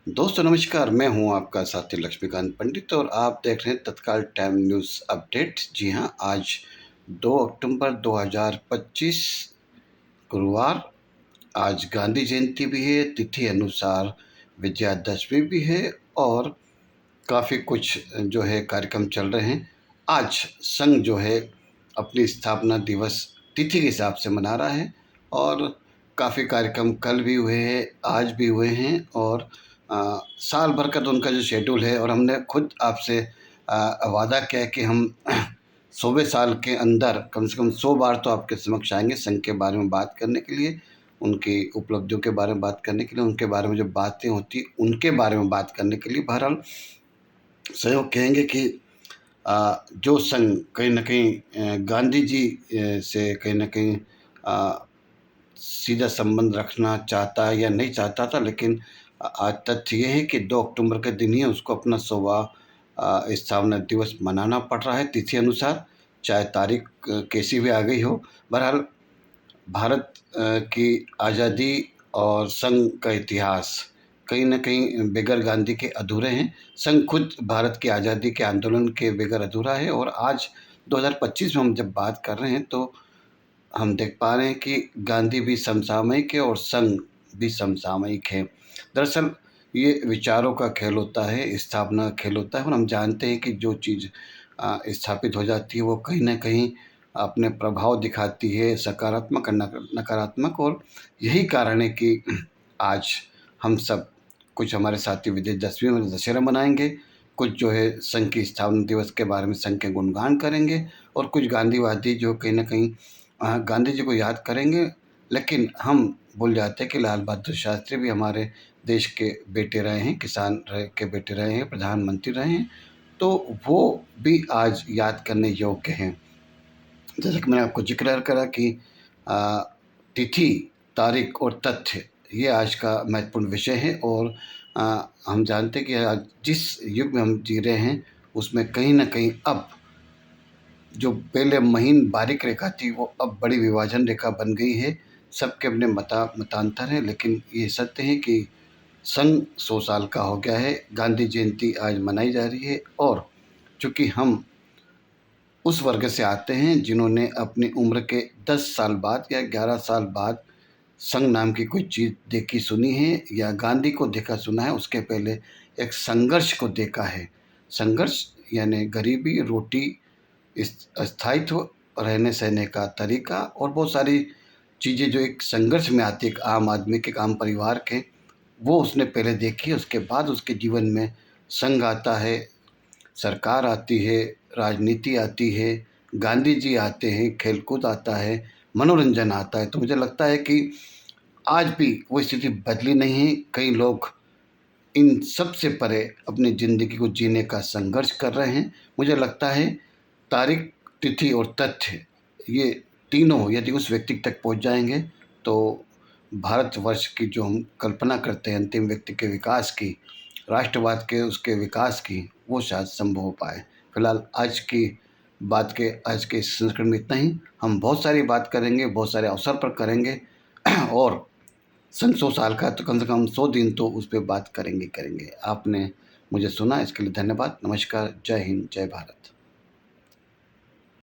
दोस्तों नमस्कार, मैं हूं आपका साथी लक्ष्मीकांत पंडित और आप देख रहे हैं तत्काल टाइम न्यूज़ अपडेट। जी हां, आज 2 अक्टूबर 2025 गुरुवार। आज गांधी जयंती भी है, तिथि अनुसार विजयादशमी भी है और काफ़ी कुछ जो है कार्यक्रम चल रहे हैं। आज संघ जो है अपनी स्थापना दिवस तिथि के हिसाब से मना रहा है और काफ़ी कार्यक्रम कल भी हुए हैं, आज भी हुए हैं और साल भर का तो उनका जो शेड्यूल है और हमने खुद आपसे वादा किया है कि हम 100वें साल के अंदर कम से कम 100 बार तो आपके समक्ष आएँगे संघ के बारे में बात करने के लिए, उनकी उपलब्धियों के बारे में बात करने के लिए, उनके बारे में जो बातें होती उनके बारे में बात करने के लिए। बहरहाल सहयोग कहेंगे कि जो संघ कहीं न कहीं गांधी जी से कहीं न कहीं सीधा संबंध रखना चाहता है या नहीं चाहता था, लेकिन आज तथ्य ये है कि 2 अक्टूबर के दिन ही उसको अपना 100वां स्थापना दिवस मनाना पड़ रहा है तिथि अनुसार, चाहे तारीख कैसी भी आ गई हो। बहरहाल भारत की आज़ादी और संघ का इतिहास कहीं न कहीं बगैर गांधी के अधूरे हैं। संघ खुद भारत की आज़ादी के आंदोलन के बगैर अधूरा है और आज 2025 में हम जब बात कर रहे हैं तो हम देख पा रहे हैं कि गांधी भी समसामयिक है और संघ भी समसामयिक है। दरअसल ये विचारों का खेल होता है, स्थापना का खेल होता है और हम जानते हैं कि जो चीज़ स्थापित हो जाती है वो कहीं न कहीं अपने प्रभाव दिखाती है, सकारात्मक और नकारात्मक। और यही कारण है कि आज हम सब, कुछ हमारे साथी विजयदशमी में दशहरा मनाएँगे, कुछ जो है संघ की स्थापना दिवस के बारे में संघ के गुणगान करेंगे और कुछ गांधीवादी जो कहीं न कहीं गांधी जी को याद करेंगे। लेकिन हम भूल जाते हैं कि लाल बहादुर शास्त्री भी हमारे देश के बेटे रहे हैं, किसान के बेटे रहे हैं, प्रधानमंत्री रहे हैं, तो वो भी आज याद करने योग्य हैं। जैसा कि मैंने आपको ज़िक्र करा कि अ, तिथि, तारीख और तथ्य ये आज का महत्वपूर्ण विषय है और हम जानते हैं कि आज जिस युग में हम जी रहे हैं उसमें कहीं न कहीं अब जो पहले महीन बारीक रेखा थी वो अब बड़ी विभाजन रेखा बन गई है। सबके अपने मतांतर हैं, लेकिन ये सत्य है कि संघ 100 साल का हो गया है। गांधी जयंती आज मनाई जा रही है और चूँकि हम उस वर्ग से आते हैं जिन्होंने अपनी उम्र के 10 साल बाद या 11 साल बाद संघ नाम की कोई चीज़ देखी सुनी है या गांधी को देखा सुना है, उसके पहले एक संघर्ष को देखा है। संघर्ष यानी गरीबी, रोटी, स्थायित्व, रहने सहने का तरीका और बहुत सारी चीज़ें जो एक संघर्ष में आती है एक आम आदमी के, एक आम परिवार के, वो उसने पहले देखी है। उसके बाद उसके जीवन में संघ आता है, सरकार आती है, राजनीति आती है, गांधी जी आते हैं, खेलकूद आता है, मनोरंजन आता है। तो मुझे लगता है कि आज भी वो स्थिति बदली नहीं है। कई लोग इन सब से परे अपनी ज़िंदगी को जीने का संघर्ष कर रहे हैं। मुझे लगता है तारीख, तिथि और तथ्य ये तीनों यदि उस व्यक्ति तक पहुंच जाएँगे तो भारतवर्ष की जो हम कल्पना करते हैं अंतिम व्यक्ति के विकास की, राष्ट्रवाद के उसके विकास की, वो शायद संभव हो पाए। फिलहाल आज के इस संस्करण में इतना ही। हम बहुत सारी बात करेंगे, बहुत सारे अवसर पर करेंगे और सन 100 साल का तो कम से कम 100 दिन तो उस पे बात करेंगे ही करेंगे। आपने मुझे सुना इसके लिए धन्यवाद। नमस्कार, जय हिंद, जय भारत।